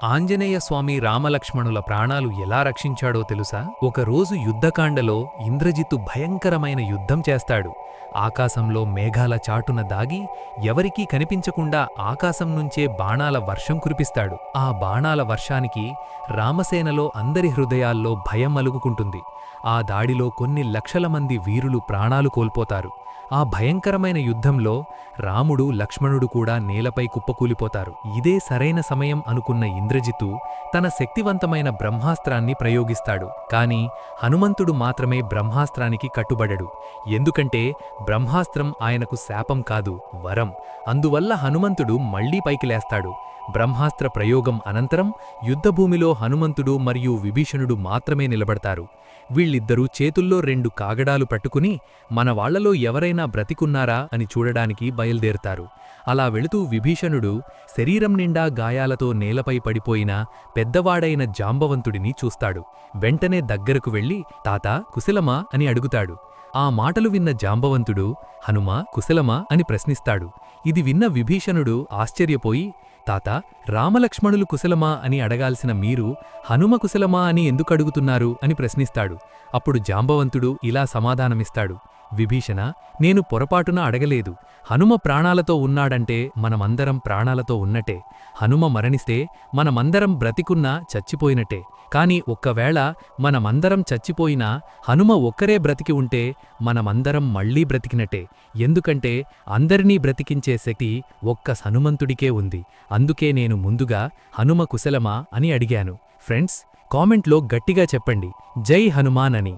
ఆంజనేయ స్వామి రామలక్ష్మణుల ప్రాణాలు ఎలా రక్షించాడో తెలుసా? ఒకరోజు యుద్ధకాండలో ఇంద్రజిత్తు భయంకరమైన యుద్ధం చేస్తాడు. ఆకాశంలో మేఘాల చాటున దాగి ఎవరికీ కనిపించకుండా ఆకాశం నుంచే బాణాల వర్షం కురిపిస్తాడు. ఆ బాణాల వర్షానికి రామసేనలో అందరి హృదయాల్లో భయం అలుగుకుంటుంది. ఆ దాడిలో కొన్ని లక్షల మంది వీరులు ప్రాణాలు కోల్పోతారు. ఆ భయంకరమైన యుద్ధంలో రాముడు లక్ష్మణుడు కూడా నేలపై కుప్పకూలిపోతారు. ఇదే సరైన సమయం అనుకున్న ఇంద్రజిత్తు తన శక్తివంతమైన బ్రహ్మాస్త్రాన్ని ప్రయోగిస్తాడు. కాని హనుమంతుడు మాత్రమే బ్రహ్మాస్త్రానికి కట్టుబడడు. ఎందుకంటే బ్రహ్మాస్త్రం ఆయనకు శాపం కాదు, వరం. అందువల్ల హనుమంతుడు మళ్లీ పైకి లేస్తాడు. బ్రహ్మాస్త్ర ప్రయోగం అనంతరం యుద్ధభూమిలో హనుమంతుడు మరియు విభీషణుడు మాత్రమే నిలబడతారు. వీళ్ళిద్దరూ చేతుల్లో 2 కాగడాలు పట్టుకుని మన వాళ్లలో ఎవరైనా బ్రతికున్నారా అని చూడడానికి బయల్దేరుతారు. అలా వెళుతూ విభీషణుడు శరీరం నిండా గాయాలతో నేలపై పడిపోయిన పెద్దవాడైన జాంబవంతుడిని చూస్తాడు. వెంటనే దగ్గరకు వెళ్లి తాతా కుశలమా అని అడుగుతాడు. ఆ మాటలు విన్న జాంబవంతుడు హనుమా కుశలమా అని ప్రశ్నిస్తాడు. ఇది విన్న విభీషణుడు ఆశ్చర్యపోయి తాతా రామలక్ష్మణులు కుశలమా అని అడగాల్సిన మీరు హనుమ కుశలమా అని ఎందుకడుగుతున్నారు అని ప్రశ్నిస్తాడు. అప్పుడు జాంబవంతుడు ఇలా సమాధానమిస్తాడు. విభీషణ, నేను పొరపాటున అడగలేదు. హనుమ ప్రాణాలతో ఉన్నాడంటే మనమందరం ప్రాణాలతో ఉన్నట్టే. హనుమ మరణిస్తే మనమందరం బ్రతికున్నా చచ్చిపోయినట్టే. కాని ఒక్కవేళ మనమందరం చచ్చిపోయినా హనుమ ఒక్కరే బ్రతికి ఉంటే మనమందరం మళ్లీ బ్రతికినట్టే. ఎందుకంటే అందరినీ బ్రతికించే శక్తి ఒక్క హనుమంతుడికే ఉంది. అందుకే నేను ముందుగా హనుమ కుశలమా అని అడిగాను. ఫ్రెండ్స్, కామెంట్లో గట్టిగా చెప్పండి జై హనుమాన్ అని.